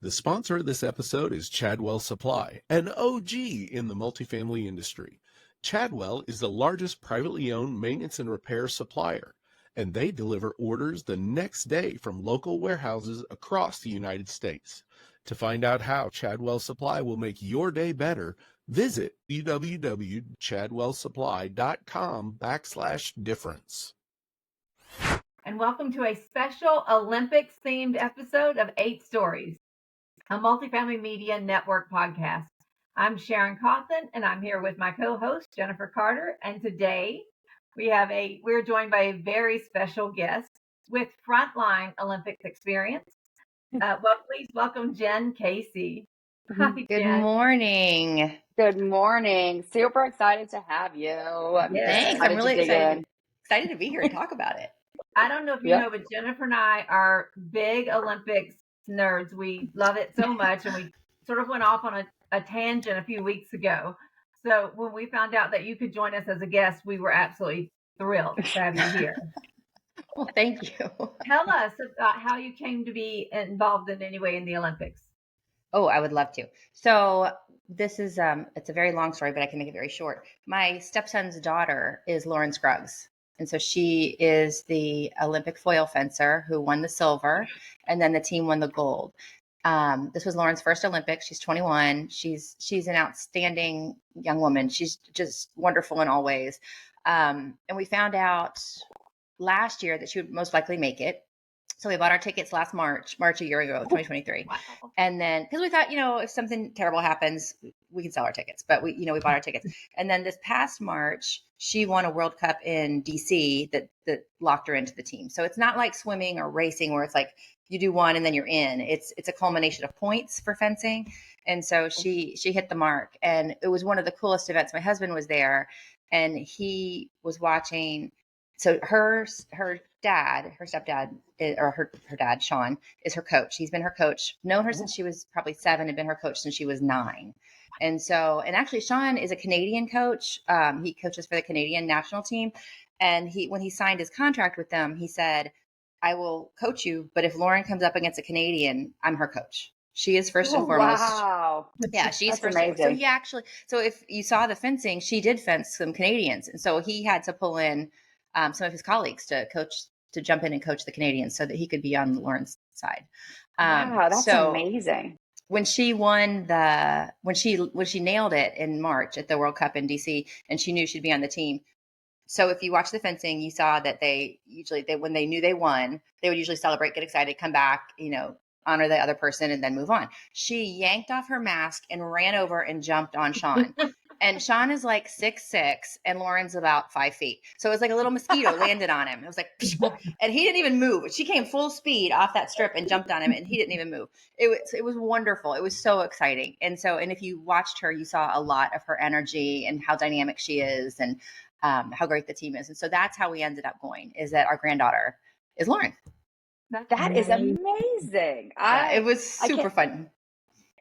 The sponsor of this episode is Chadwell Supply, an OG in the multifamily industry. Chadwell is the largest privately owned maintenance and repair supplier, and they deliver orders the next day from local warehouses across the United States. To find out how Chadwell Supply will make your day better, visit www.chadwellsupply.com/difference. And welcome to a special Olympics-themed episode of 8 Stories, a Multifamily Media Network podcast. I'm Sharon Cawthon, and I'm here with my co-host, Jennifer Carter. And today we're joined by a very special guest with frontline Olympics experience. Please welcome Jen Casey. Hi, Good Jen. morning. Good morning. Super excited to have you. Thanks. I'm really excited to be here and talk about it. I don't know if you know, but Jennifer and I are big Olympics nerds. We love it so much, and we sort of went off on a tangent a few weeks ago. So when we found out that you could join us as a guest, we were absolutely thrilled to have you here. Well, thank you. Tell us about how you came to be involved in any way in the Olympics. Oh, I would love to. So this is, it's a very long story, but I can make it very short. My stepson's daughter is Lauren Scruggs. And so she is the Olympic foil fencer who won the silver, and then the team won the gold. This was Lauren's first Olympics. She's 21. She's an outstanding young woman. She's just wonderful in all ways. And we found out last year that she would most likely make it. So we bought our tickets last March a year ago, 2023. Wow. And then, because we thought, if something terrible happens, we can sell our tickets, but we bought our tickets. And then this past March, she won a World Cup in DC that locked her into the team. So it's not like swimming or racing where it's like you do one and then you're in. It's a culmination of points for fencing. And so she hit the mark, and it was one of the coolest events. My husband was there, and he was watching. So her dad, her stepdad, or her dad, Sean, is her coach. He's been her coach, known her since she was probably 7, and been her coach since she was 9. And actually Sean is a Canadian coach. He coaches for the Canadian national team. And when he signed his contract with them, he said, I will coach you, but if Lauren comes up against a Canadian, I'm her coach. She is first and foremost. Wow. Yeah, she's first. Amazing. So if you saw the fencing, she did fence some Canadians. And so he had to pull in some of his colleagues to jump in and coach the Canadians so that he could be on Lauren's side. Wow, that's amazing. When she won when she nailed it in March at the World Cup in DC, and she knew she'd be on the team. So if you watch the fencing, you saw that they when they knew they won, they would usually celebrate, get excited, come back, honor the other person, and then move on. She yanked off her mask and ran over and jumped on Sean. And Sean is like 6'6", and Lauren's about 5 feet. So it was like a little mosquito landed on him. It was like, and he didn't even move. She came full speed off that strip and jumped on him, and he didn't even move. It was wonderful. It was so exciting. And if you watched her, you saw a lot of her energy and how dynamic she is, and how great the team is. And so that's how we ended up going, is that our granddaughter is Lauren. That is amazing. It was super fun.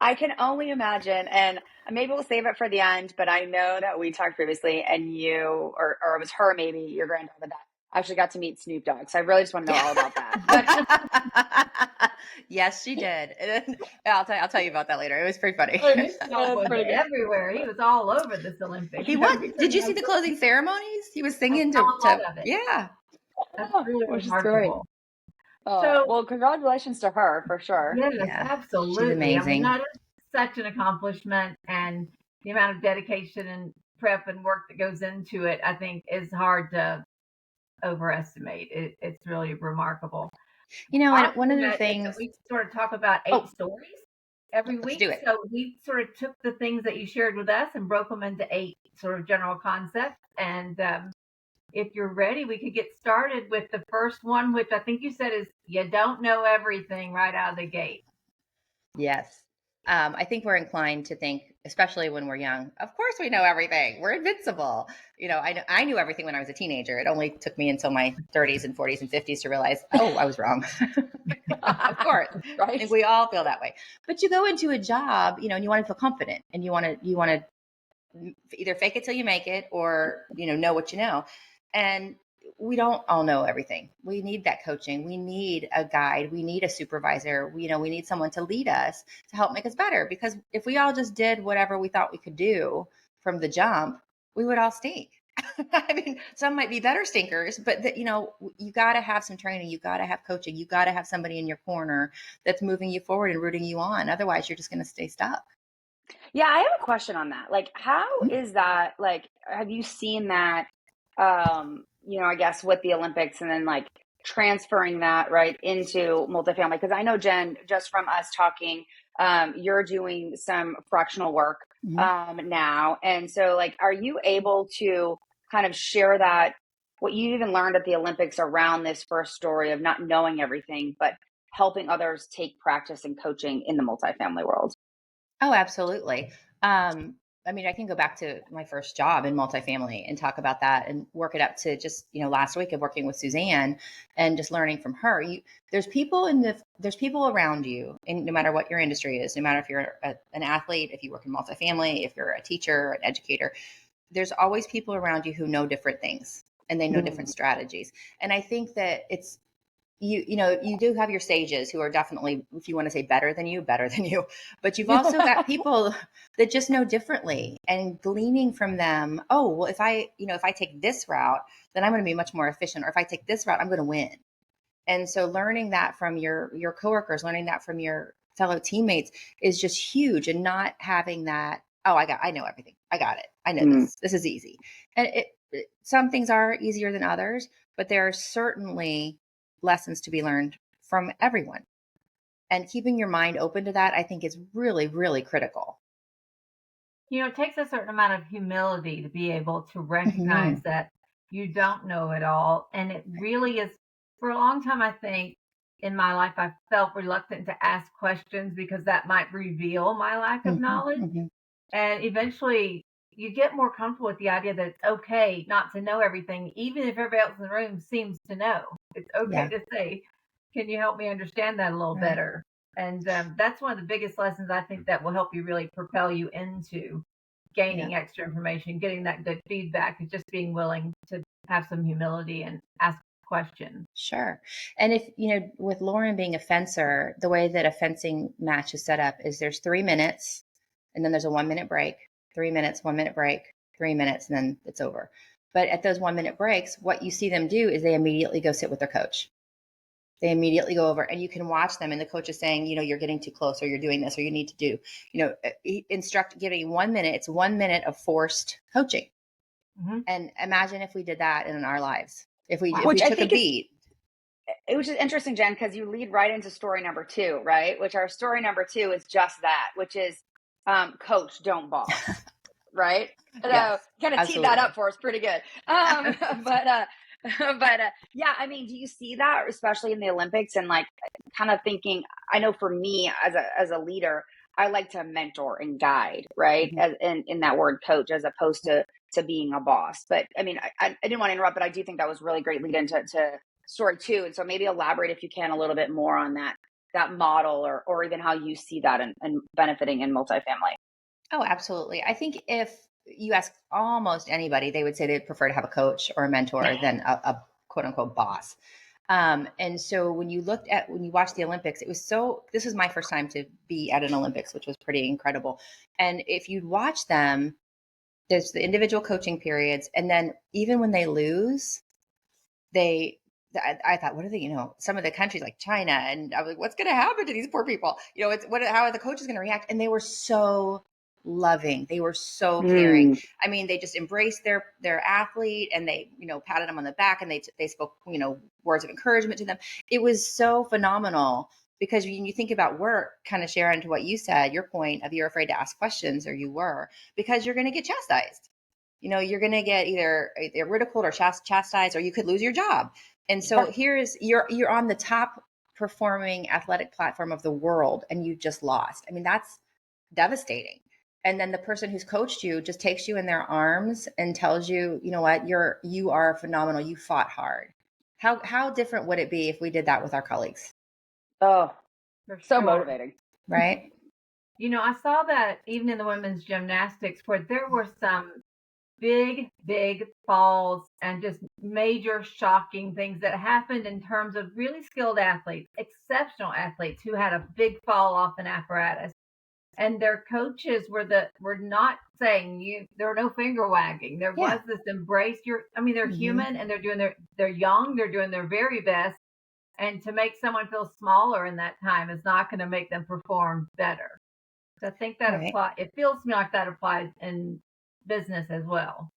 I can only imagine, and maybe we'll save it for the end, but I know that we talked previously, and you, or it was her, maybe your granddaughter, that actually got to meet Snoop Dogg. So I really just want to know all about that. Yes, she did. And I'll tell you about that later. It was pretty funny. Everywhere. He was all over this Olympics. He was. Did you see the closing ceremonies? He was singing to yeah. That's really remarkable. Well, congratulations to her for sure. Yes, absolutely. She's amazing. I mean, that is such an accomplishment, and the amount of dedication and prep and work that goes into it, I think, is hard to overestimate. It's really remarkable. One of the things we sort of talk about 8 stories every week. Do it. So we sort of took the things that you shared with us and broke them into 8 sort of general concepts. And if you're ready, we could get started with the first one, which I think you said is you don't know everything right out of the gate. Yes. I think we're inclined to think, especially when we're young, of course we know everything. We're invincible. I knew everything when I was a teenager. It only took me until my 30s and 40s and 50s to realize, I was wrong. Of course. Right? I think we all feel that way. But you go into a job, and you want to feel confident, and you want to either fake it till you make it, or, know what you know. And we don't all know everything. We need that coaching. We need a guide. We need a supervisor. We need someone to lead us to help make us better. Because if we all just did whatever we thought we could do from the jump, we would all stink. I mean, some might be better stinkers, but you got to have some training. You got to have coaching. You got to have somebody in your corner that's moving you forward and rooting you on. Otherwise, you're just going to stay stuck. Yeah, I have a question on that. Like, how is that? Like, have you seen that? I guess with the Olympics, and then like transferring that right into multifamily. Because I know, Jen, just from us talking, you're doing some fractional work now, and so like, are you able to kind of share that what you even learned at the Olympics around this first story of not knowing everything, but helping others take practice and coaching in the multifamily world? Oh, absolutely. I mean, I can go back to my first job in multifamily and talk about that and work it up to just, last week of working with Suzanne and just learning from her. There's people there's people around you, and no matter what your industry is, no matter if you're an athlete, if you work in multifamily, if you're a teacher, an educator, there's always people around you who know different things and they know different strategies. And I think that you do have your sages who are definitely, if you want to say better than you, but you've also got people that just know differently, and gleaning from them. Oh, well, if I take this route, then I'm going to be much more efficient. Or if I take this route, I'm going to win. And so learning that from your coworkers, learning that from your fellow teammates is just huge. And not having that, oh, I know everything. I got it. I know this is easy. And some things are easier than others, but there are certainly lessons to be learned from everyone. And keeping your mind open to that, I think, is really, really critical. It takes a certain amount of humility to be able to recognize that you don't know it all. And it really is, for a long time, I think, in my life, I felt reluctant to ask questions because that might reveal my lack of knowledge. And eventually, you get more comfortable with the idea that it's okay not to know everything, even if everybody else in the room seems to know. It's okay to say, can you help me understand that a little better? And that's one of the biggest lessons I think that will help you really propel you into gaining extra information, getting that good feedback, and just being willing to have some humility and ask questions. Sure. And if, with Lauren being a fencer, the way that a fencing match is set up is there's 3 minutes and then there's a 1-minute break, 3 minutes, 1-minute break, 3 minutes, and then it's over. But at those 1-minute breaks, what you see them do is they immediately go sit with their coach. They immediately go over, and you can watch them, and the coach is saying, you're getting too close, or you're doing this, or you need to do, giving 1 minute. It's 1 minute of forced coaching. And imagine if we did that in our lives, if we took a beat. Which is interesting, Jen, because you lead right into story number 2, right? Which our story number 2 is just that, which is coach, don't boss, right? Yes, so kind of teed that up for us pretty good. But yeah, I mean, do you see that, especially in the Olympics, and like kind of thinking, I know for me as a leader, I like to mentor and guide, right? As in that word coach, as opposed to being a boss. But I mean, I didn't want to interrupt, but I do think that was really great lead into story 2. And so maybe elaborate, if you can, a little bit more on that model, or even how you see that and benefiting in multifamily. Oh, absolutely. I think if you ask almost anybody, they would say they'd prefer to have a coach or a mentor than a quote unquote boss. And so when you watched the Olympics, this was my first time to be at an Olympics, which was pretty incredible. And if you'd watch them, there's the individual coaching periods. And then even when they lose, I thought, what are they, some of the countries like China, and I was like, what's going to happen to these poor people? How are the coaches going to react? And they were so loving. They were so caring. I mean, they just embraced their athlete, and they, patted them on the back, and they spoke, words of encouragement to them. It was so phenomenal, because when you think about work, kind of share into what you said, your point of you're afraid to ask questions, or you were, because you're going to get chastised. You're going to get either ridiculed or chastised, or you could lose your job. And so you're on the top performing athletic platform of the world, and you just lost. I mean, that's devastating. And then the person who's coached you just takes you in their arms and tells you, you know what, you are phenomenal. You fought hard. How different would it be if we did that with our colleagues? Oh, so motivating. Right? I saw that even in the women's gymnastics, where there were some big falls and just major shocking things that happened in terms of really skilled athletes, exceptional athletes who had a big fall off an apparatus. And their coaches were not saying there were no finger wagging. There was this embrace. They're human and they're young, they're doing their very best. And to make someone feel smaller in that time is not going to make them perform better. So I think that it feels to me like that applies in business as well.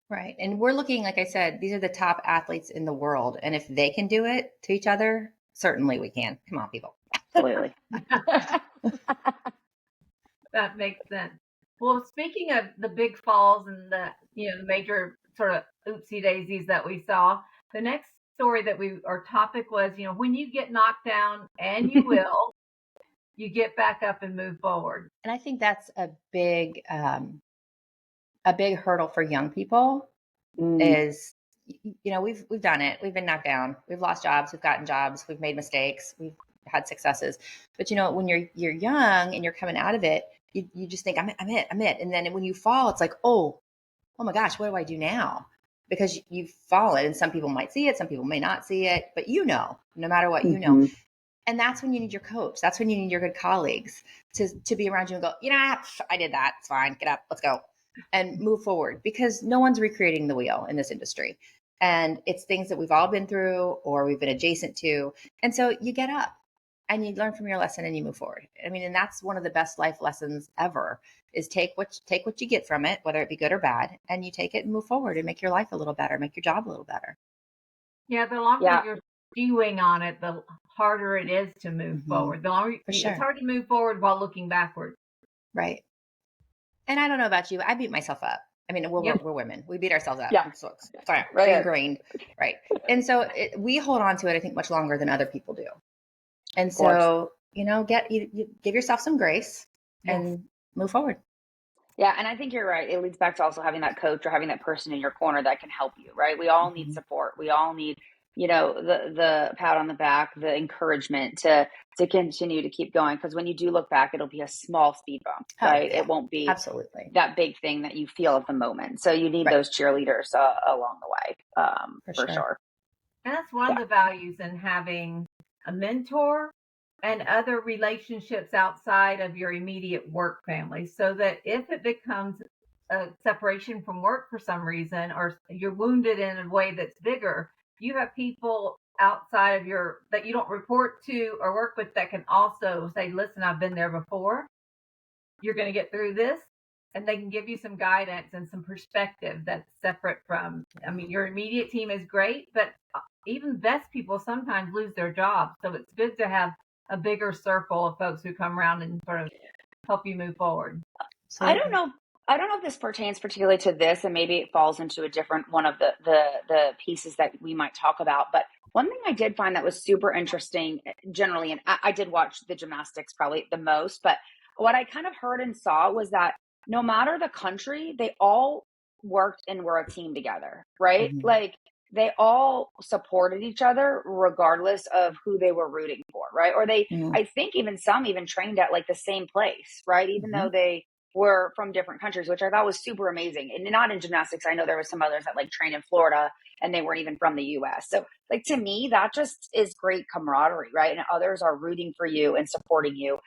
Right. And we're looking, like I said, these are the top athletes in the world. And if they can do it to each other, certainly we can. Come on, people. Absolutely. That makes sense. Well, speaking of the big falls and the major sort of oopsie daisies that we saw, the next story that our topic was, when you get knocked down, and you will, you get back up and move forward. And I think that's a big hurdle for young people is, we've done it. We've been knocked down. We've lost jobs. We've gotten jobs. We've made mistakes. We've had successes. But when you're young and you're coming out of it, you just think I'm it. And then when you fall, it's like, oh my gosh, what do I do now? Because you've fallen, and some people might see it, some people may not see it, but no matter what, And that's when you need your coach. That's when you need your good colleagues to be around you and go, I did that. It's fine. Get up. Let's go and move forward, because no one's recreating the wheel in this industry. And it's things that we've all been through or we've been adjacent to. And so you get up and you learn from your lesson and you move forward. And that's one of the best life lessons ever, is take what you get from it, whether it be good or bad, and you take it and move forward and make your life a little better, make your job a little better. Yeah. The longer you're stewing on it, the harder it is to move forward. The longer it's hard to move forward while looking backwards. Right. And I don't know about you, I beat myself up. We're women. We beat ourselves up. Yeah. So it's ingrained. Right. And so we hold on to it, I think, much longer than other people do. And so, you give yourself some grace and move forward. Yeah. And I think you're right. It leads back to also having that coach or having that person in your corner that can help you, right? We all need support. We all need, the pat on the back, the encouragement to continue to keep going. Because when you do look back, it'll be a small speed bump, right? Yeah. It won't be absolutely that big thing that you feel at the moment. So you need those cheerleaders along the way, for sure. And that's one of the values in having a mentor and other relationships outside of your immediate work family, so that if it becomes a separation from work for some reason, or you're wounded in a way that's bigger, you have people outside of that you don't report to or work with that can also say, listen, I've been there before. You're going to get through this. And they can give you some guidance and some perspective that's separate from, your immediate team is great, but even best people sometimes lose their jobs. So it's good to have a bigger circle of folks who come around and sort of help you move forward. I don't know if this pertains particularly to this, and maybe it falls into a different one of the pieces that we might talk about. But one thing I did find that was super interesting generally, and I did watch the gymnastics probably the most, but what I kind of heard and saw was that no matter the country, they all worked and were a team together, right? Like they all supported each other regardless of who they were rooting for, right? Or I think some even trained at like the same place, right? Even though they were from different countries, which I thought was super amazing. And not in gymnastics. I know there was some others that like trained in Florida and they weren't even from the US. So like, to me, that just is great camaraderie, right? And others are rooting for you and supporting you,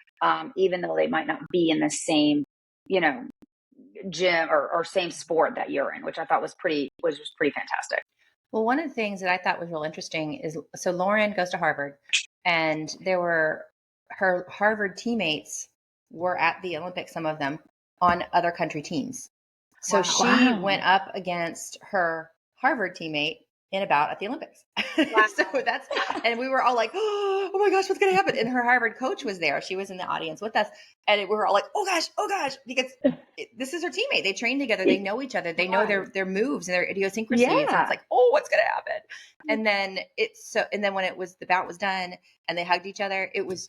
even though they might not be in the same, gym or same sport that you're in, which I thought was just pretty fantastic. Well, one of the things that I thought was real interesting is, so Lauren goes to Harvard, and her Harvard teammates were at the Olympics, some of them on other country teams. So she went up against her Harvard teammate in a bout at the Olympics. So and we were all like, oh my gosh, what's going to happen? And her Harvard coach was there. She was in the audience with us. And we were all like, oh gosh, because this is her teammate. They train together. They know each other. They know their moves and their idiosyncrasies. And it's like, oh, what's going to happen? And then when the bout was done and they hugged each other, it was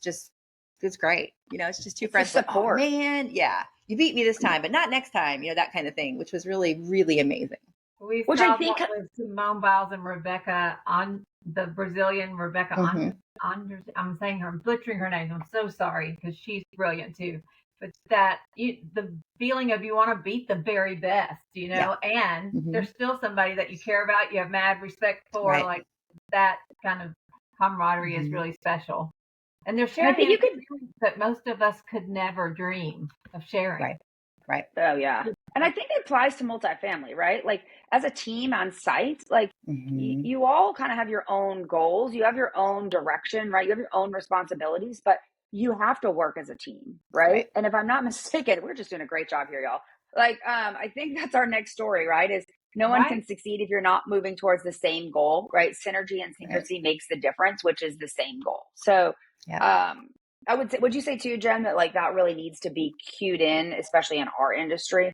great. It's just two friends. Like, oh man, yeah, you beat me this time, but not next time, that kind of thing, which was really, really amazing. Which I think was Simone Biles and Rebecca, on the Brazilian Rebecca. I'm butchering her name. I'm so sorry, because she's brilliant too. but the feeling of you want to beat the very best, and there's still somebody that you care about, you have mad respect for, Right. like that kind of camaraderie is really special. And they're I sharing think you could, experience that most of us could never dream of sharing. Right. oh yeah. And I think it applies to multifamily, right? Like as a team on site, like you all kind of have your own goals, you have your own direction, right? You have your own responsibilities, but you have to work as a team, right? And if I'm not mistaken, we're just doing a great job here, y'all. Like, I think that's our next story, right? Is no one can succeed if you're not moving towards the same goal, right? Synergy and synchrony makes the difference, which is the same goal. So, I would say, would you say too, Jen, that like that really needs to be cued in, especially in our industry?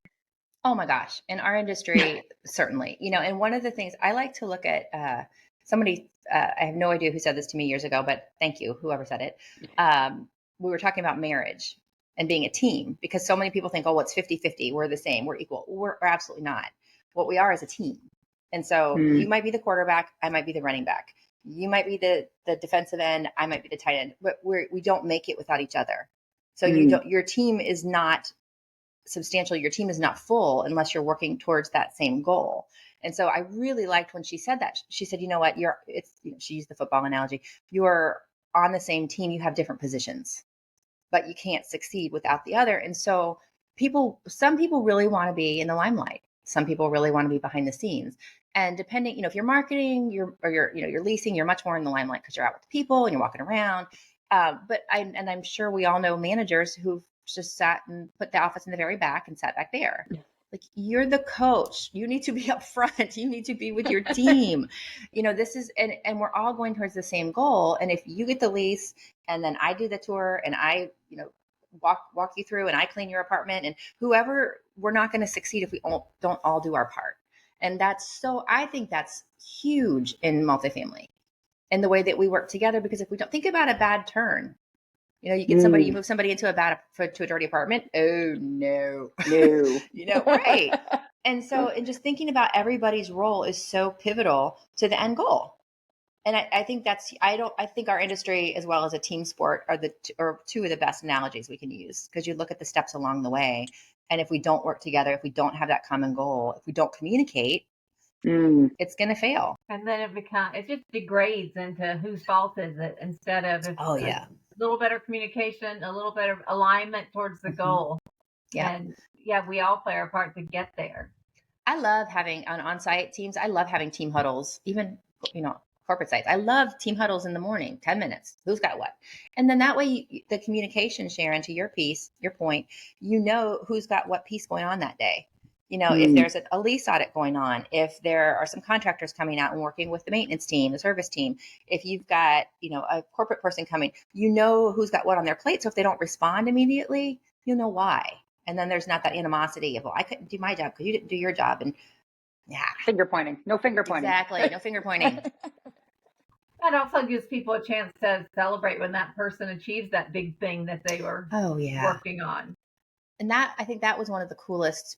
Oh my gosh. In our industry, certainly, and one of the things I like to look at, somebody, I have no idea who said this to me years ago, but thank you, whoever said it. We were talking about marriage and being a team, because so many people think, oh, well, it's 50-50. We're the same. We're equal. We're absolutely not. What we are is a team. And so you might be the quarterback. I might be the running back. You might be the defensive end. I might be the tight end, but we don't make it without each other. So your team is not substantial. Your team is not full unless you're working towards that same goal. And so I really liked when she said that. She said, you know what, she used the football analogy. You're on the same team. You have different positions, but you can't succeed without the other. And so some people really want to be in the limelight. Some people really want to be behind the scenes. And depending, if you're marketing, you're leasing, you're much more in the limelight because you're out with the people and you're walking around. But I'm sure we all know managers who've just sat and put the office in the very back and sat back there. Like, you're the coach. You need to be up front. You need to be with your team. This is, and we're all going towards the same goal. And if you get the lease and then I do the tour and I, walk you through and I clean your apartment and whoever, we're not going to succeed if we don't all do our part. And I think that's huge in multifamily and the way that we work together, because if we don't think about a bad turn, you get somebody, you move somebody to a dirty apartment. Oh no. Right. And just thinking about everybody's role is so pivotal to the end goal. And I think I think our industry, as well as a team sport, are two of the best analogies we can use, because you look at the steps along the way. And if we don't work together, if we don't have that common goal, if we don't communicate, it's going to fail. And then it just degrades into whose fault is it, instead of a little better communication, a little better alignment towards the goal. Yeah. And we all play our part to get there. I love having on-site teams. I love having team huddles, even, corporate sites. I love team huddles in the morning, 10 minutes, who's got what. And then that way, the communication, Sharon, to your point, who's got what piece going on that day. If there's a lease audit going on, if there are some contractors coming out and working with the maintenance team, the service team, if you've got, a corporate person coming, who's got what on their plate. So if they don't respond immediately, you'll know why. And then there's not that animosity of, well, I couldn't do my job because you didn't do your job. And finger pointing, no finger pointing. Exactly. No finger pointing. That also gives people a chance to celebrate when that person achieves that big thing that they were working on. And I think that was one of the coolest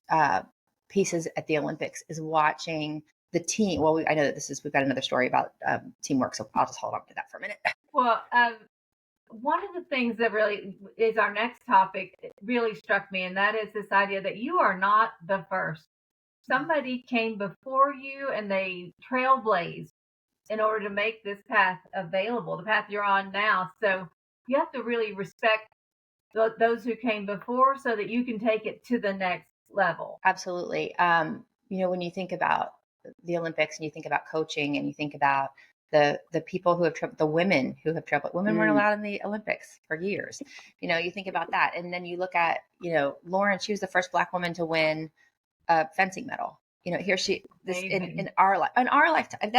pieces at the Olympics, is watching the team. Well, I know that we've got another story about teamwork, so I'll just hold on to that for a minute. Well, one of the things that really is our next topic really struck me, and that is this idea that you are not the first. Somebody came before you and they trailblazed in order to make this path available, the path you're on now. So you have to really respect those who came before so that you can take it to the next level. Absolutely. When you think about the Olympics and you think about coaching and you think about the people who have traveled, the women who have traveled, women weren't allowed in the Olympics for years. You think about that. And then you look at, Lauren, she was the first Black woman to win a fencing medal. Here she, in our lifetime,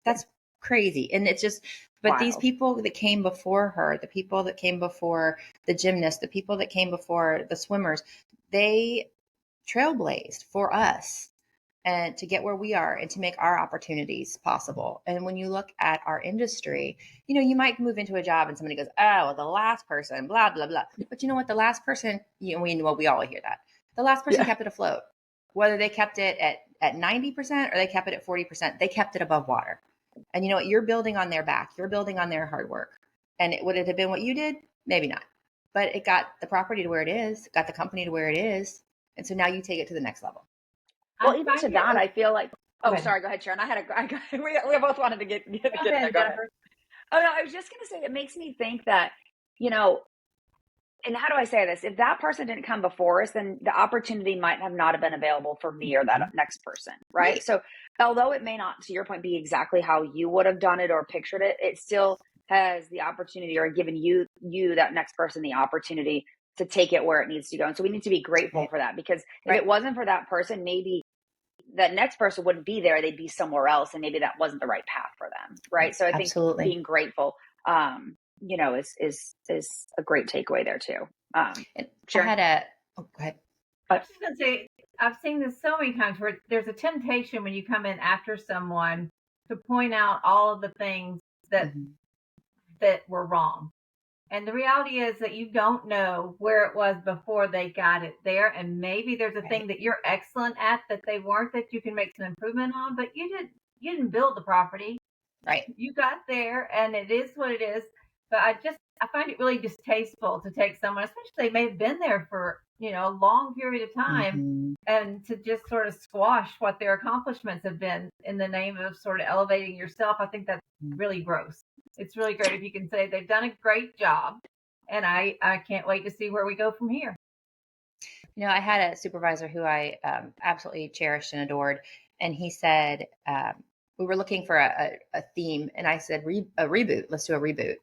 that's crazy. And it's just, but these people that came before her, the people that came before the gymnasts, the people that came before the swimmers, they trailblazed for us and to get where we are and to make our opportunities possible. And when you look at our industry, you might move into a job and somebody goes, oh, the last person, blah, blah, blah. But you know what? The last person, we all hear that. The last person kept it afloat. Whether they kept it at 90% or they kept it at 40%, they kept it above water. And you know what? You're building on their back. You're building on their hard work. And would it have been what you did? Maybe not. but it got the property to where it is, got the company to where it is. And so now you take it to the next level. Well, even to that, I feel like, Go oh, ahead. sorry, go ahead, Sharon. we both wanted to get Go there. ahead, Go ahead. Jennifer. Oh, no, I was just going to say, it makes me think that, you know, and how do I say this? If that person didn't come before us, then the opportunity might have not have been available for me or that next person, right? So although it may not, to your point, be exactly how you would have done it or pictured it, it still has the opportunity or given you that next person the opportunity to take it where it needs to go. And so we need to be grateful for that, because if it wasn't for that person, maybe that next person wouldn't be there. They'd be somewhere else, and maybe that wasn't the right path for them, right? So I think being grateful, you know, is a great takeaway there too. Sharon? I had go ahead. I was just going to say, I've seen this so many times where there's a temptation when you come in after someone to point out all of the things that that were wrong. And the reality is that you don't know where it was before they got it there. And maybe there's a thing that you're excellent at that they weren't, that you can make some improvement on, but you didn't build the property. Right. You got there, and it is what it is. But I find it really distasteful to take someone, especially they may have been there for, you know, a long period of time, and to just sort of squash what their accomplishments have been in the name of sort of elevating yourself. I think that's really gross. It's really great if you can say they've done a great job, and I can't wait to see where we go from here. You know, I had a supervisor who I absolutely cherished and adored, and he said, we were looking for a theme, and I said, a reboot. Let's do a reboot.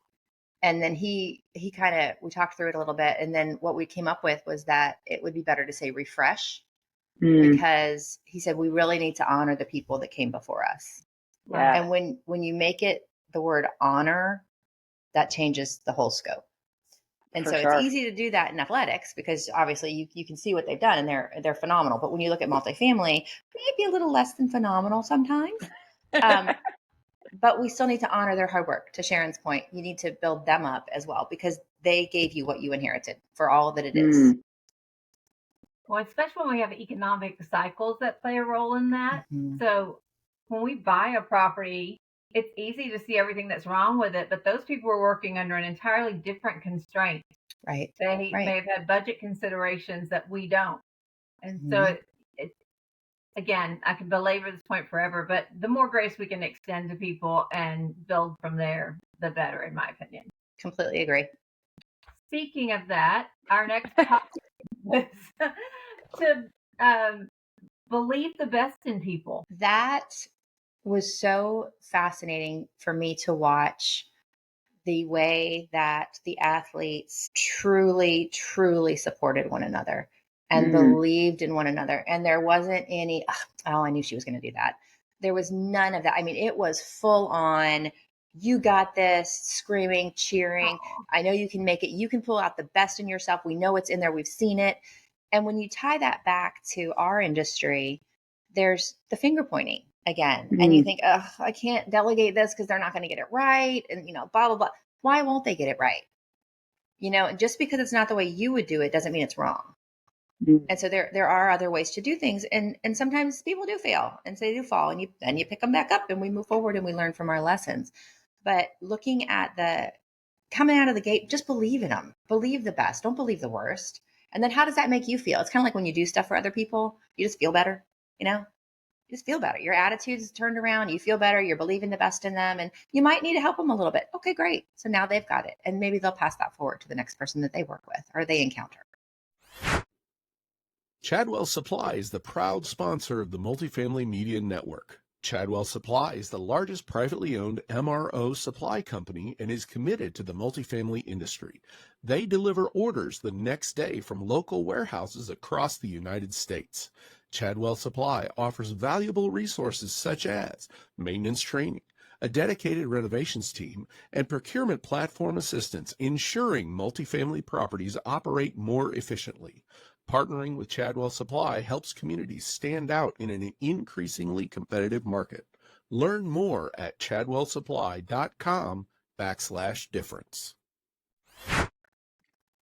And then he kind of, we talked through it a little bit. And then what we came up with was that it would be better to say refresh, because he said, we really need to honor the people that came before us. Yeah. And when you make it the word honor, that changes the whole scope. And it's easy to do that in athletics, because obviously you can see what they've done, and they're phenomenal. But when you look at multifamily, maybe a little less than phenomenal sometimes. But we still need to honor their hard work. To Sharon's point, you need to build them up as well, because they gave you what you inherited for all that it is. Well, especially when we have economic cycles that play a role in that. So when we buy a property, it's easy to see everything that's wrong with it, but those people were working under an entirely different constraint. Right. They may have had budget considerations that we don't. And so again, I can belabor this point forever, but the more grace we can extend to people and build from there, the better, in my opinion. Completely agree. Speaking of that, our next topic is to believe the best in people. That was so fascinating for me to watch, the way that the athletes truly, truly supported one another and believed in one another. And there wasn't any, oh, I knew she was going to do that. There was none of that. I mean, it was full on, you got this, screaming, cheering. I know you can make it. You can pull out the best in yourself. We know it's in there. We've seen it. And when you tie that back to our industry, there's the finger pointing again. And you think, oh, I can't delegate this because they're not going to get it right. And, you know, blah, blah, blah. Why won't they get it right? You know, and just because it's not the way you would do it doesn't mean it's wrong. And so there are other ways to do things. And sometimes people do fail, and so they do fall, and you pick them back up, and we move forward and we learn from our lessons. But looking at the coming out of the gate, just believe in them. Believe the best. Don't believe the worst. And then how does that make you feel? It's kind of like when you do stuff for other people, you just feel better, you know? You just feel better. Your attitude's turned around. You feel better. You're believing the best in them, and you might need to help them a little bit. Okay, great. So now they've got it, and maybe they'll pass that forward to the next person that they work with or they encounter. Chadwell Supply is the proud sponsor of the Multifamily Media Network. Chadwell Supply is the largest privately owned MRO supply company and is committed to the multifamily industry. They deliver orders the next day from local warehouses across the United States. Chadwell Supply offers valuable resources such as maintenance training, a dedicated renovations team, and procurement platform assistance, ensuring multifamily properties operate more efficiently. Partnering with Chadwell Supply helps communities stand out in an increasingly competitive market. Learn more at chadwellsupply.com/difference.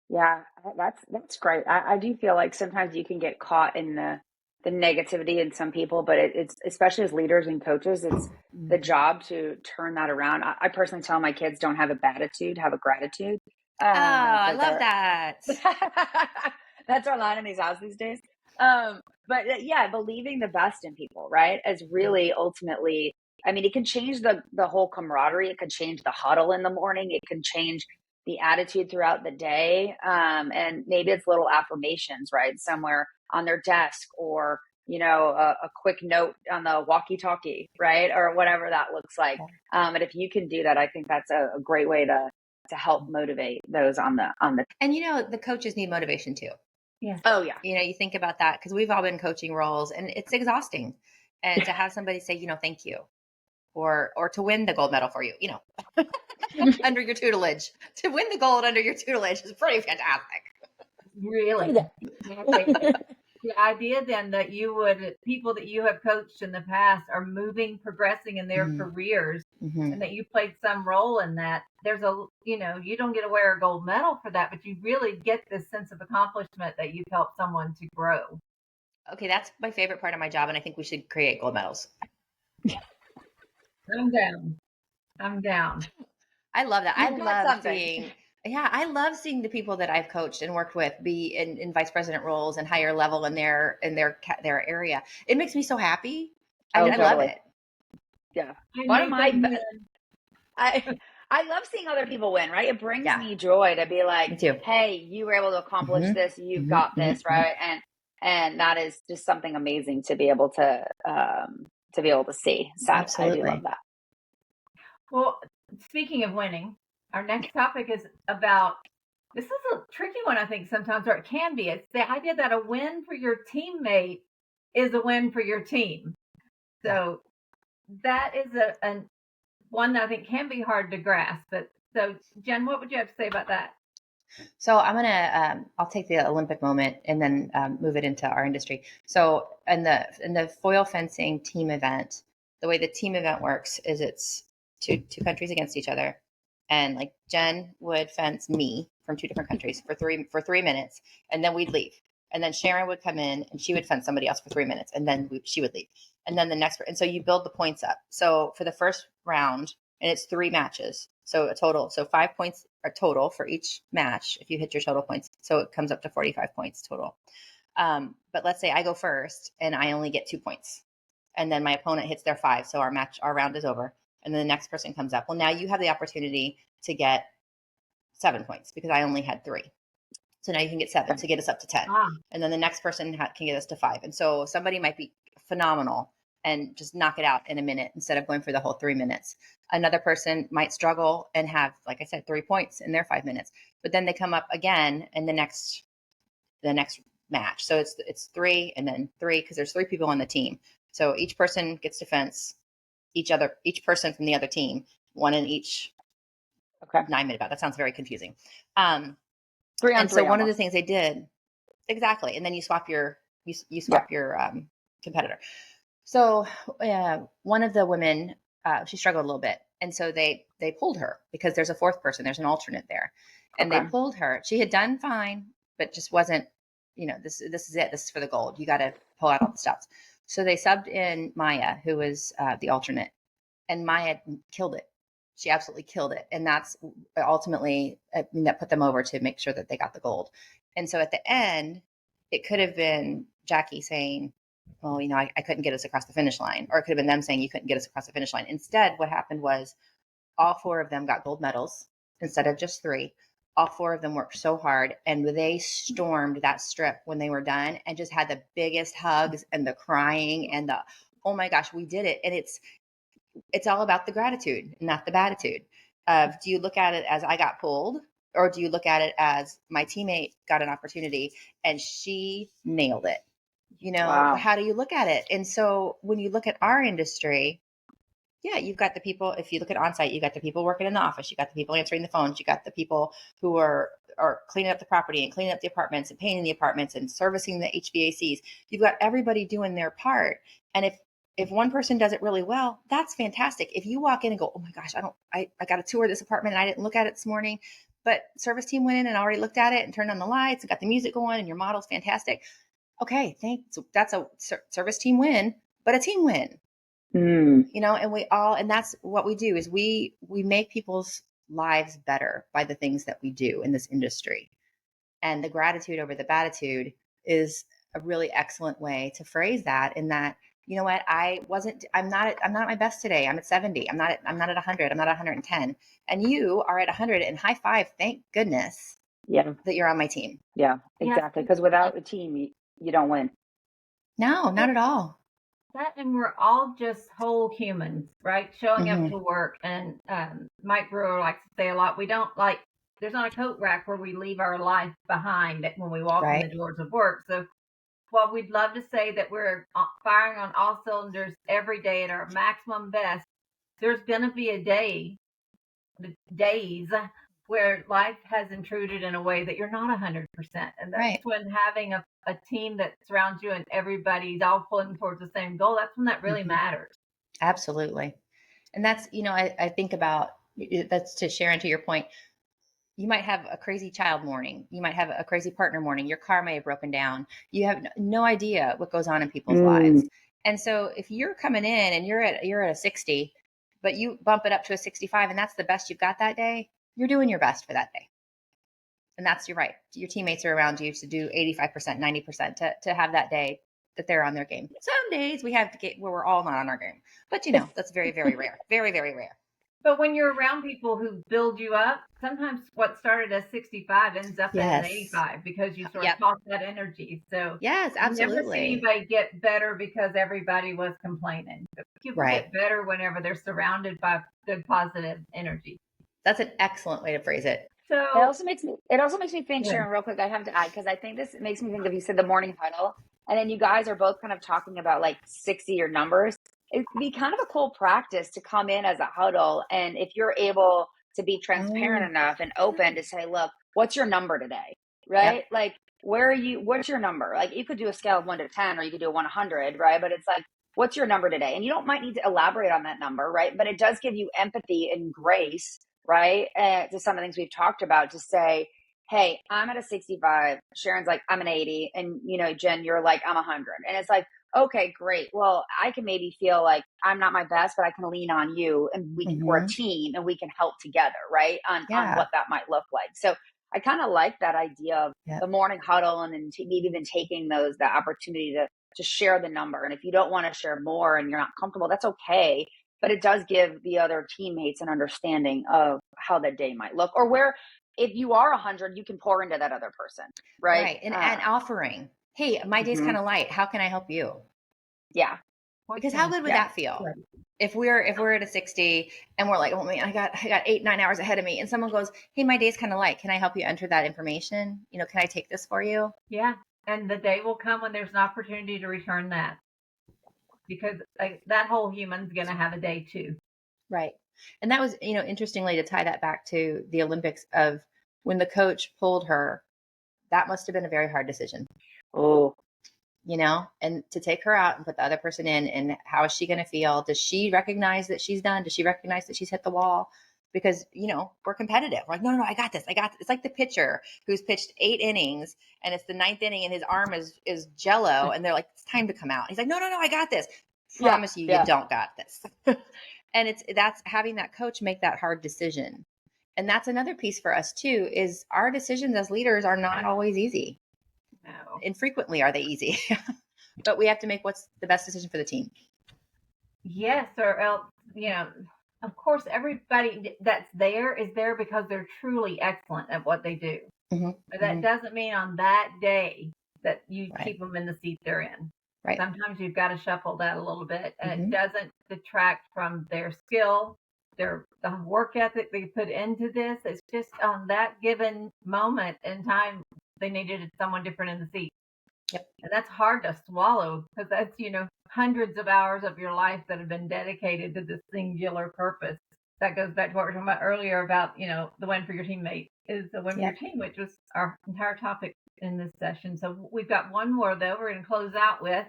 Yeah, that's great. I do feel like sometimes you can get caught in the negativity in some people, but it's especially as leaders and coaches, it's the job to turn that around. I personally tell my kids, don't have a bad attitude, have a gratitude. I Like love our that. that's our line in these houses these days. But yeah, believing the best in people, right? Is really ultimately, I mean, it can change the whole camaraderie. It could change the huddle in the morning. It can change the attitude throughout the day. And maybe it's little affirmations, right? Somewhere on their desk, or, a quick note on the walkie-talkie, right? Or whatever that looks like. And if you can do that, I think that's a great way to help motivate those on the. And the coaches need motivation too. Yeah. Oh yeah. You think about that, because we've all been coaching roles and it's exhausting. And to have somebody say, thank you, or to win the gold medal for you, under your tutelage, to win the gold under your tutelage is pretty fantastic. Really. Exactly. The idea then that people that you have coached in the past are moving, progressing in their careers, and that you played some role in that. There's you don't get to wear a gold medal for that, but you really get this sense of accomplishment that you've helped someone to grow. Okay, that's my favorite part of my job, and I think we should create gold medals. I'm down. I love that. You've got something. I love seeing the people that I've coached and worked with be in vice president roles and higher level in their area. It makes me so happy. I love Totally. it. Yeah. One of my, I love seeing other people win, right? It brings me joy to be like, Me too. hey, you were able to accomplish this. You've got this, right? And that is just something amazing to be able to see. So Absolutely. I do love that. Well, speaking of winning, our next topic is about, this is a tricky one, I think, sometimes, or it can be. It's the idea that a win for your teammate is a win for your team. So that is a one that I think can be hard to grasp. But so, Jen, what would you have to say about that? So I'm gonna I'll take the Olympic moment and then move it into our industry. So in the foil fencing team event, the way the team event works is it's two countries against each other, and like Jen would fence me from two different countries for 3 minutes, and then we'd leave. And then Sharon would come in and she would fence somebody else for 3 minutes, and then she would leave. And then the next, and so you build the points up. So for the first round, and it's 3 matches. So a total, so 5 points are total for each match if you hit your total points. So it comes up to 45 points total. But let's say I go first and I only get 2 points, and then my opponent hits their 5. So our round is over, and then the next person comes up. Well, now you have the opportunity to get 7 points because I only had 3. So now you can get 7 to get us up to 10. And then the next person can get us to 5. And so somebody might be phenomenal and just knock it out in a minute instead of going for the whole 3 minutes. Another person might struggle and have, like I said, 3 points in their 5 minutes, but then they come up again in the next match. So it's 3 and then 3, because there's 3 people on the team. So each person gets to fence each person from the other team, 1 in each 9-minute bout. That sounds very confusing. 3 on 3. So one of the things they did, exactly, and then you swap your competitor. So one of the women, she struggled a little bit, and so they pulled her because there's a 4th person, there's an alternate there, and they pulled her. She had done fine, but just wasn't, this is it. This is for the gold. You got to pull out all the stops. So they subbed in Maya, who was the alternate, and Maya killed it. She absolutely killed it, and that's ultimately that put them over to make sure that they got the gold. And so at the end, it could have been Jackie saying, well, I couldn't get us across the finish line, or it could have been them saying you couldn't get us across the finish line. Instead, what happened was all 4 of them got gold medals instead of just 3. All 4 of them worked so hard, and they stormed that strip when they were done and just had the biggest hugs and the crying and the, oh my gosh, we did it. And it's all about the gratitude, not the batitude. Do you look at it as I got pulled, or do you look at it as my teammate got an opportunity and she nailed it? How do you look at it? And so when you look at our industry, yeah, you've got the people, if you look at onsite, you got the people working in the office, you got the people answering the phones, you got the people who are cleaning up the property and cleaning up the apartments and painting the apartments and servicing the HVACs. You've got everybody doing their part. And if one person does it really well, that's fantastic. If you walk in and go, oh my gosh, I got to tour this apartment and I didn't look at it this morning, but service team went in and already looked at it and turned on the lights and got the music going and your model's fantastic. Okay, thanks. That's a service team win, but a team win. And and that's what we do is we make people's lives better by the things that we do in this industry. And the gratitude over the batitude is a really excellent way to phrase that, in that, you know what, I'm not at my best today. I'm at 70. I'm not at 100. I'm not at 110. And you are at 100, and high five. Thank goodness Yeah. that you're on my team. Yeah, exactly. Because without a team, you don't win. No, not at all. That, and we're all just whole humans, right? Showing up Mhm. to work. And Mike Brewer likes to say a lot, we don't there's not a coat rack where we leave our life behind when we walk in Right. the doors of work. So while we'd love to say that we're firing on all cylinders every day at our maximum best, there's going to be days where life has intruded in a way that you're not 100%. And that's Right. when having a team that surrounds you and everybody's all pulling towards the same goal, that's when that really matters. Absolutely. And that's, I think about, that's to Sharon, to your point. You might have a crazy child morning. You might have a crazy partner morning. Your car may have broken down. You have no idea what goes on in people's lives. And so if you're coming in and you're at a 60, but you bump it up to a 65, and that's the best you've got that day, you're doing your best for that day. And that's, you're right. Your teammates are around you to do 85%, 90% to have that day that they're on their game. Some days we have to get where we're all not on our game, but that's very, very rare. Very, very rare. But when you're around people who build you up, sometimes what started as 65 ends up as an 85 because you sort of toss that energy. So yes, absolutely. You never see anybody get better because everybody was complaining. People get better whenever they're surrounded by good, positive energy. That's an excellent way to phrase it. So it also makes me think, Sharon, real quick, I have to add, because I think this makes me think of, you said the morning huddle, and then you guys are both kind of talking about like 60 or numbers. It'd be kind of a cool practice to come in as a huddle. And if you're able to be transparent enough and open to say, look, what's your number today? Right? Yep. Like, what's your number? Like, you could do a scale of 1 to 10, or you could do a 100, right? But it's like, what's your number today? And you might need to elaborate on that number, right? But it does give you empathy and grace, right? To some of the things we've talked about, to say, hey, I'm at a 65. Sharon's like, I'm an 80. And, Jen, you're like, I'm 100. And it's like, okay, great. Well, I can maybe feel like I'm not my best, but I can lean on you, and we're a team and we can help together, right? On what that might look like. So I kind of like that idea of the morning huddle, and then maybe even taking the opportunity to share the number. And if you don't want to share more and you're not comfortable, that's okay. But it does give the other teammates an understanding of how that day might look, or where, if you are 100, you can pour into that other person, right? Right. And offering, hey, my day's kind of light. How can I help you? Yeah. Because how good would that feel? Right. If we're at a 60 and we're like, oh man, I got 8-9 hours ahead of me, and someone goes, hey, my day's kind of light. Can I help you enter that information? Can I take this for you? Yeah. And the day will come when there's an opportunity to return that, because that whole human's going to have a day too. Right. And that was, interestingly, to tie that back to the Olympics, of when the coach pulled her, that must have been a very hard decision. Oh, and to take her out and put the other person in, and how is she going to feel? Does she recognize that she's done? Does she recognize that she's hit the wall? Because, we're competitive. We're like, no, I got this. It's like the pitcher who's pitched 8 innings and it's the 9th inning and his arm is jello. And they're like, it's time to come out. He's like, no, I got this. Promise you don't got this. And that's having that coach make that hard decision. And that's another piece for us too, is our decisions as leaders are not always easy. No. Infrequently are they easy, but we have to make what's the best decision for the team. Yes, or else, of course, everybody that's there is there because they're truly excellent at what they do. But that doesn't mean on that day that you keep them in the seat they're in. Right. Sometimes you've got to shuffle that a little bit, and it doesn't detract from their skill, the work ethic they put into this. It's just on that given moment in time, they needed someone different in the seat. Yep. And that's hard to swallow, because that's, hundreds of hours of your life that have been dedicated to this singular purpose. That goes back to what we were talking about earlier about, the win for your teammate is the win for your team, which was our entire topic in this session. So we've got one more, though, we're going to close out with,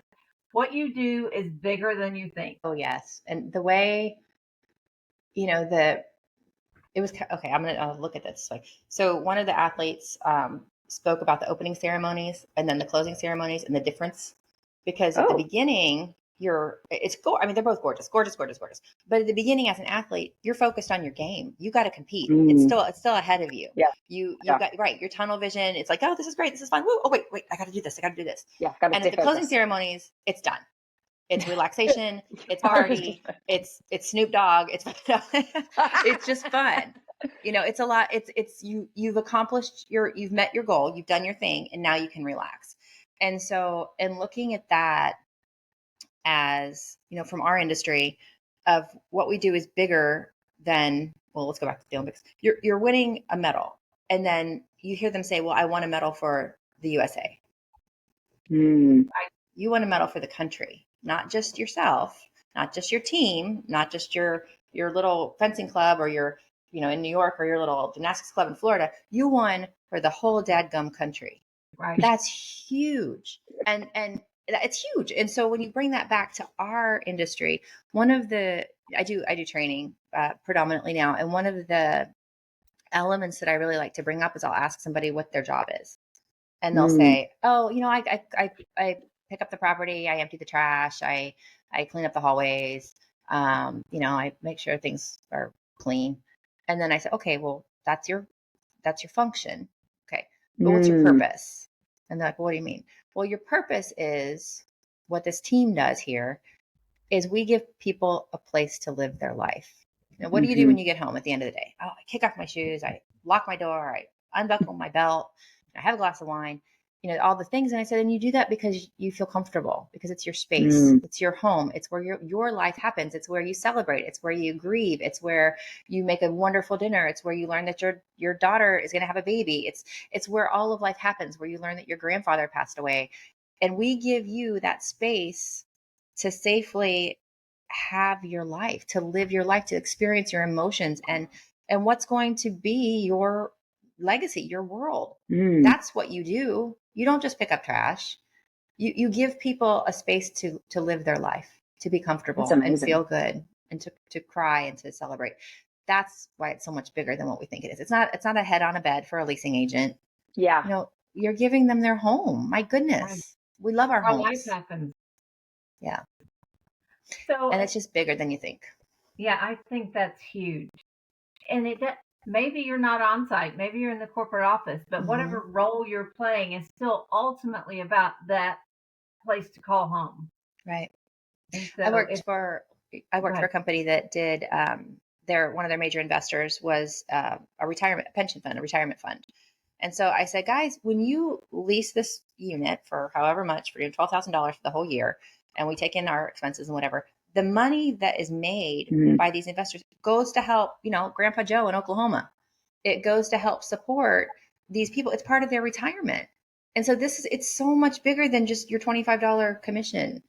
what you do is bigger than you think. Oh, yes. And the way, it was, okay, I'm going to look at this. So one of the athletes spoke about the opening ceremonies and then the closing ceremonies and the difference, because at the beginning, I mean, they're both gorgeous. But at the beginning, as an athlete, you're focused on your game. You got to compete. It's still ahead of you. Yeah. You've got, right. Your tunnel vision. It's like, oh, this is great. This is fun. Woo. Oh, wait, I got to do this. Yeah. Got to And stay at the closing focused. ceremonies, it's done. It's relaxation. It's party. It's Snoop Dogg. It's just fun. It's a lot. You've accomplished you've met your goal. You've done your thing, and now you can relax. And so, and looking at that as, from our industry of what we do is bigger than, well, let's go back to the Olympics. You're winning a medal, and then you hear them say, well, I won a medal for the USA. You won a medal for the country, not just yourself, not just your team, not just your little fencing club or your, in New York, or your little gymnastics club in Florida. You won for the whole dadgum country. Right. That's huge. And it's huge. And so when you bring that back to our industry, I do training predominantly now. And one of the elements that I really like to bring up is I'll ask somebody what their job is. And they'll say, oh, I pick up the property, I empty the trash, I clean up the hallways, I make sure things are clean. And then I say, okay, well, that's your function. Okay. But what's your purpose? And they're like, well, what do you mean? Well, your purpose is what this team does here is we give people a place to live their life. What do you do when you get home at the end of the day? Oh, I kick off my shoes, I lock my door, I unbuckle my belt, I have a glass of wine, all the things. And I said, and you do that because you feel comfortable, because it's your space, it's your home, it's where your life happens, it's where you celebrate, it's where you grieve, it's where you make a wonderful dinner, it's where you learn that your daughter is going to have a baby, it's where all of life happens, where you learn that your grandfather passed away. And we give you that space to safely have your life, to live your life, to experience your emotions and what's going to be your legacy, your world. That's what you do. You don't just pick up trash. You give people a space to live their life, to be comfortable and feel good, and to cry and to celebrate. That's why it's so much bigger than what we think it is. It's not a head on a bed for a leasing agent. Yeah. You're giving them their home. My goodness. Right. We love our homes. Life happens. Yeah. So, and it's just bigger than you think. Yeah, I think that's huge. And maybe you're not on site, maybe you're in the corporate office, but whatever role you're playing is still ultimately about that place to call home. Right. So I worked for a company that did one of their major investors was a retirement fund. And so I said, guys, when you lease this unit for however much, for $12,000 for the whole year, and we take in our expenses and whatever, the money that is made by these investors goes to help, Grandpa Joe in Oklahoma. It goes to help support these people. It's part of their retirement. And so it's so much bigger than just your $25 commission.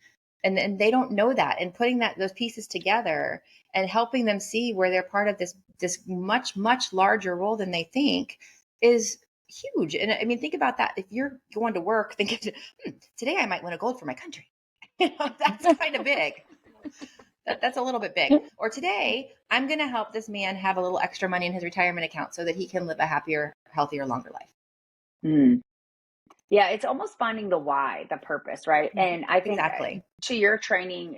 And they don't know that. And putting those pieces together and helping them see where they're part of this much, much larger role than they think is huge. And I mean, think about that. If you're going to work thinking, today I might win a gold for my country. That's kind of big. That's a little bit big. Or today I'm going to help this man have a little extra money in his retirement account so that he can live a happier, healthier, longer life. Yeah, it's almost finding the why, the purpose, right? And I think exactly to your training,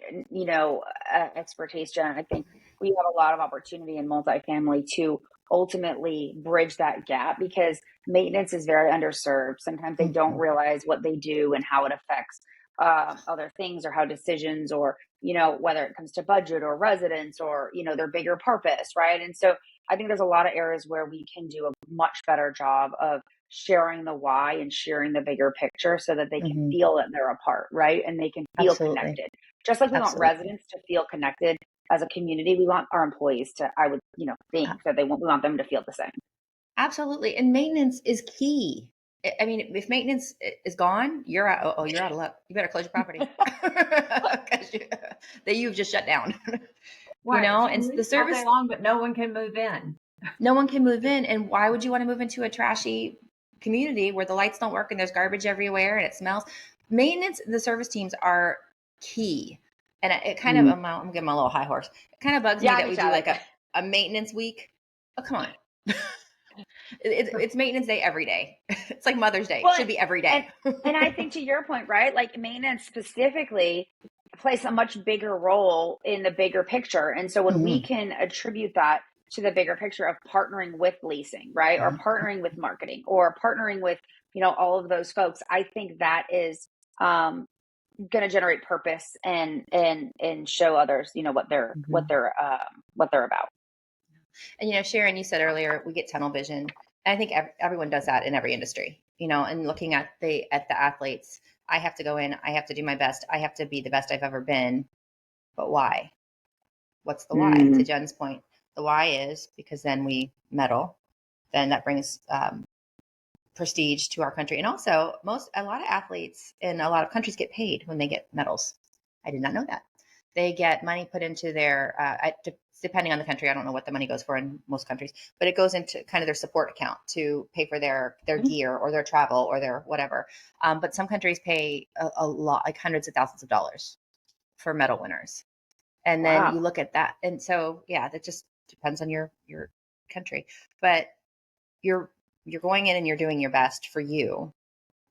expertise, Jen, I think we have a lot of opportunity in multifamily to ultimately bridge that gap, because maintenance is very underserved. Sometimes they don't realize what they do and how it affects other things, or how decisions, or, whether it comes to budget or residents or, their bigger purpose, right? And so I think there's a lot of areas where we can do a much better job of sharing the why and sharing the bigger picture so that they can feel that they're a part, right? And they can feel connected. Just like we want residents to feel connected as a community, we want our employees to, I would, think that we want them to feel the same. Absolutely. And maintenance is key. I mean, if maintenance is gone, you're out. You're out of luck. You better close your property because you've just shut down. Right. And the service all day long, but no one can move in. No one can move in. And why would you want to move into a trashy community where the lights don't work and there's garbage everywhere and it smells? Maintenance, the service teams are key. And it kind of, I'm getting my little high horse. It kind of bugs me that we do like a maintenance week. Oh, come on. It's maintenance day every day. It's like Mother's Day. It should be every day. And I think to your point, right? Like maintenance specifically, plays a much bigger role in the bigger picture. And so when we can attribute that to the bigger picture of partnering with leasing, right? Or partnering with marketing or partnering with, all of those folks, I think that is going to generate purpose and show others, what they're about. And Sharon, you said earlier we get tunnel vision. And I think everyone does that in every industry. And looking at the athletes, I have to go in, I have to do my best, I have to be the best I've ever been. But why? What's the why? To Jen's point, the why is because then we medal, then that brings prestige to our country, and also a lot of athletes in a lot of countries get paid when they get medals. I did not know that. They get money put into their, depending on the country, I don't know what the money goes for in most countries, but it goes into kind of their support account to pay for their gear or their travel or their whatever. But some countries pay a lot, like hundreds of thousands of dollars for medal winners. And then you look at that. And so, yeah, that just depends on your country, but you're going in and you're doing your best for you.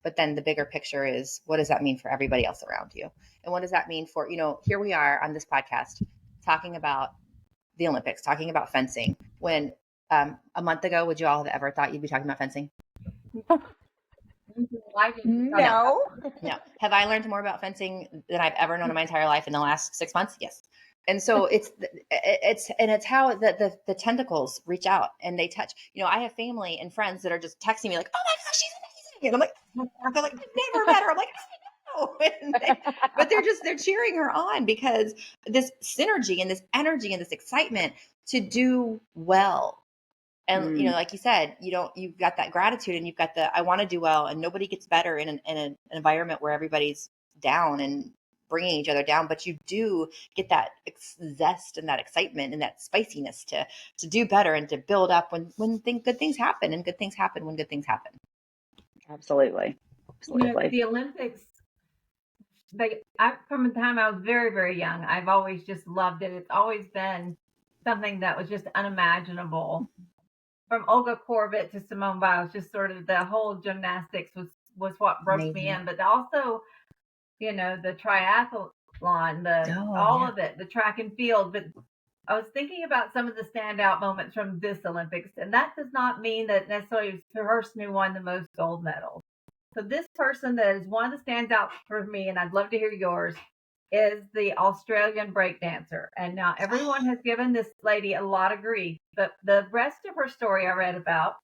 But then the bigger picture is, what does that mean for everybody else around you? And what does that mean for, here we are on this podcast talking about the Olympics, talking about fencing. When a month ago, would you all have ever thought you'd be talking about fencing? No. Have I learned more about fencing than I've ever known in my entire life in the last 6 months? Yes. And so it's how the tentacles reach out and they touch. I have family and friends that are just texting me like, "Oh my gosh, she's amazing!" And I'm like, they're like, "I've never met her." I'm like, "I know," but they're cheering her on because this synergy and this energy and this excitement to do well. And like you said, you've got that gratitude and you've got I want to do well, and nobody gets better in an environment where everybody's down and bringing each other down, but you do get that zest and that excitement and that spiciness to do better and to build up when good things happen, and good things happen when good things happen. Absolutely. The Olympics, from the time I was very, very young, I've always just loved it. It's always been something that was just unimaginable. From Olga Korbut to Simone Biles, just sort of the whole gymnastics was what broke me in. But also, the triathlon, all of it, the track and field. But I was thinking about some of the standout moments from this Olympics, and that does not mean that necessarily it's the person who won the most gold medals. So this person that is one of the standouts for me, and I'd love to hear yours, is the Australian breakdancer. And now everyone has given this lady a lot of grief, but the rest of her story I read about,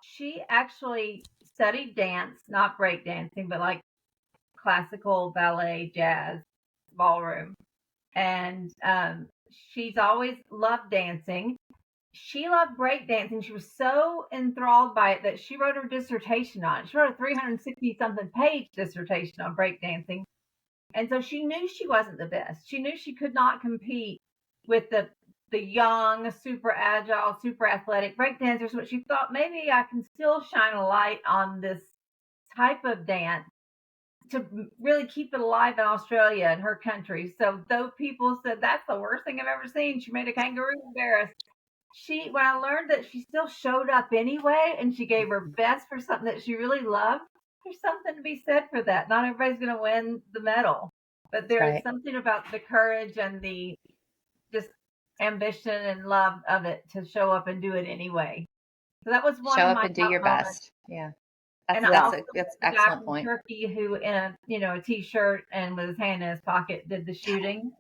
she actually studied dance, not breakdancing, but like classical, ballet, jazz, ballroom. And she's always loved dancing. She loved breakdancing. She was so enthralled by it that she wrote her dissertation on it. She wrote a 360-something page dissertation on breakdancing. And so she knew she wasn't the best. She knew she could not compete with the young, super agile, super athletic breakdancers, but she thought maybe I can still shine a light on this type of dance to really keep it alive in Australia and her country. So though people said that's the worst thing I've ever seen, she made a kangaroo embarrassed. When I learned that she still showed up anyway and she gave her best for something that she really loved, there's something to be said for that. Not everybody's going to win the medal, but there's something about the courage and the just ambition and love of it to show up and do it anyway. So that was one show of up my and do your best. Yeah. That's an excellent point. Turkey who in a t-shirt and with his hand in his pocket did the shooting.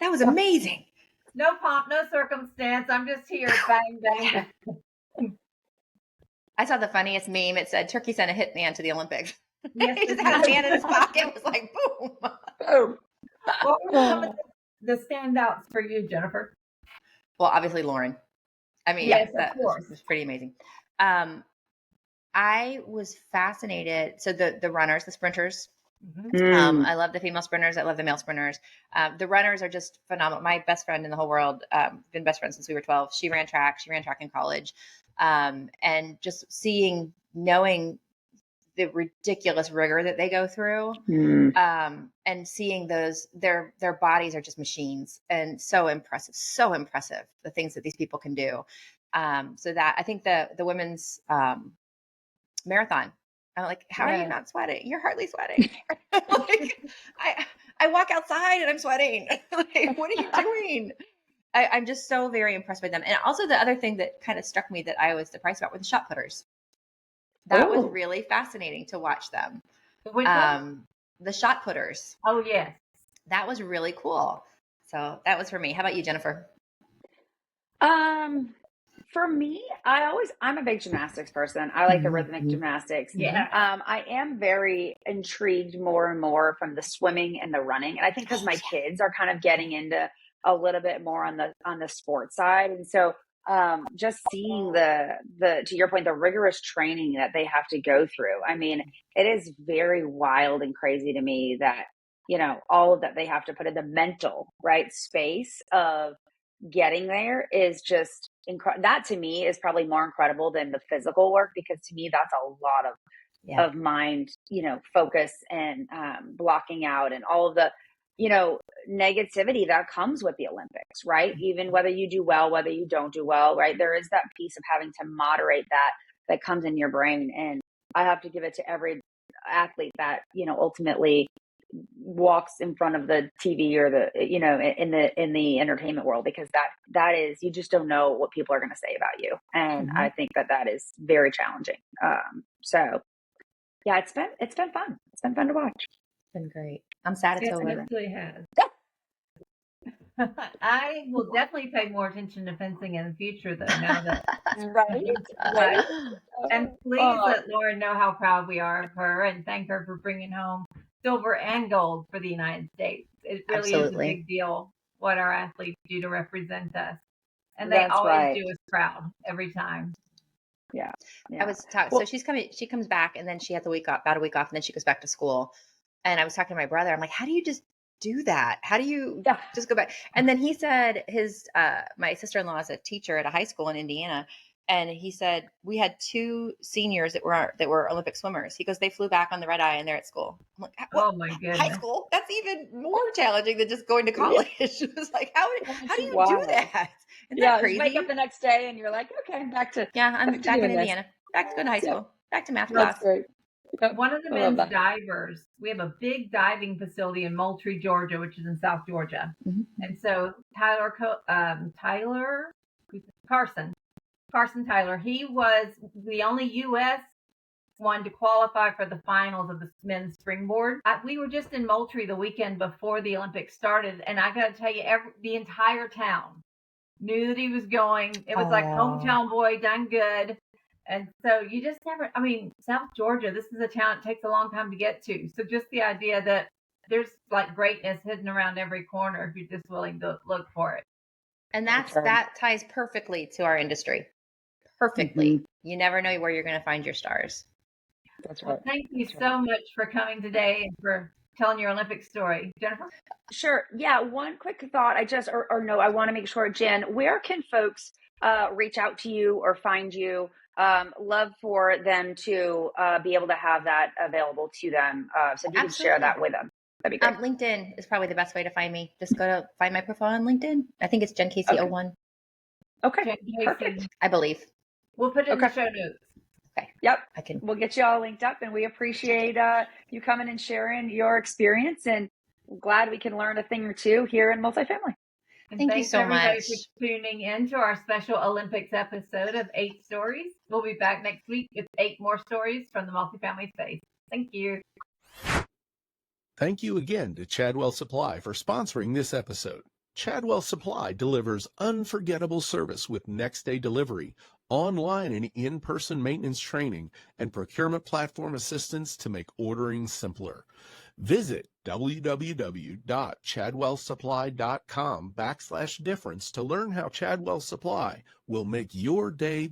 That was amazing. No pomp, no circumstance. I'm just here, bang, bang. I saw the funniest meme. It said, "Turkey sent a hitman to the Olympics." Yes, he just had his hand in his pocket. It was like, boom. Boom. What were some of the standouts for you, Jennifer? Well, obviously Lauren. I mean, yes, that was pretty amazing. I was fascinated. So the runners, the sprinters, I love the female sprinters. I love the male sprinters. The runners are just phenomenal. My best friend in the whole world, been best friends since we were 12. She ran track in college. And just knowing the ridiculous rigor that they go through, and seeing their bodies are just machines, and so impressive, the things that these people can do. So that I think the women's marathon, I'm like, how are you not sweating? You're hardly sweating. Like, I walk outside and I'm sweating. Like, what are you doing? I'm just so very impressed by them. And also the other thing that kind of struck me that I was surprised about were the shot putters. That was really fascinating to watch them. Which one? The shot putters. Oh, yes. That was really cool. So that was for me. How about you, Jennifer? For me, I'm a big gymnastics person. I like the rhythmic gymnastics. Yeah. I am very intrigued more and more from the swimming and the running. And I think because my kids are kind of getting into a little bit more on the sports side. And so just seeing the to your point, the rigorous training that they have to go through. I mean, it is very wild and crazy to me that, all of that they have to put in the mental, right, space of getting there is just incredible. That to me is probably more incredible than the physical work, because to me that's a lot of mind, focus and blocking out and all of the, negativity that comes with the Olympics, right? Even whether you do well, whether you don't do well, right? There is that piece of having to moderate that comes in your brain. And I have to give it to every athlete that, ultimately walks in front of the TV or the, in the entertainment world, because that is, you just don't know what people are going to say about you. And I think that is very challenging. So yeah, it's been fun. It's been fun to watch. It's been great. I'm sad it's over. It really has. I will definitely pay more attention to fencing in the future, though, now that Right. And please let Lauren know how proud we are of her, and thank her for bringing home silver and gold for the United States. It really is a big deal what our athletes do to represent us. And they always do us proud every time. Yeah. I was talking, so she comes back and then she has about a week off, and then she goes back to school. And I was talking to my brother. I'm like, how do you just do that? How do you just go back? And then he said my sister-in-law is a teacher at a high school in Indiana. And he said, we had 2 seniors that were Olympic swimmers. He goes, they flew back on the red eye and they're at school. I'm like, oh my goodness. High school? That's even more challenging than just going to college. It was like, how do you do that? Isn't that crazy? You wake up the next day and you're like, okay, I'm back to I'm back in Indiana. Back to go to high school. Back to math class. That's great. Yep. One of the men's divers, we have a big diving facility in Moultrie, Georgia, which is in South Georgia. Mm-hmm. And so Carson Tyler, he was the only U.S. one to qualify for the finals of the men's springboard. We were just in Moultrie the weekend before the Olympics started, and I got to tell you, the entire town knew that he was going. It was like hometown boy, done good. And so you just never, South Georgia, this is a town it takes a long time to get to. So just the idea that there's like greatness hidden around every corner if you're just willing to look for it. And that ties perfectly to our industry. Perfectly. Mm-hmm. You never know where you're going to find your stars. That's right. Well, thank you so much for coming today and for telling your Olympic story. Jennifer? Sure. Yeah. One quick thought. I want to make sure, Jen, where can folks reach out to you or find you? Love for them to be able to have that available to them. So if you can share that with them, that'd be great. LinkedIn is probably the best way to find me. Just go to find my profile on LinkedIn. I think it's Jen Casey 01. Okay. Perfect. I believe. We'll put it in the show notes. Okay. Yep. We'll get you all linked up, and we appreciate you coming and sharing your experience, and I'm glad we can learn a thing or two here in Multifamily. And thank you so much for tuning in to our special Olympics episode of 8 Stories. We'll be back next week with 8 more stories from the multifamily space. Thank you. Thank you again to Chadwell Supply for sponsoring this episode. Chadwell Supply delivers unforgettable service with next-day delivery, online and in-person maintenance training, and procurement platform assistance to make ordering simpler. Visit www.chadwellsupply.com/difference to learn how Chadwell Supply will make your day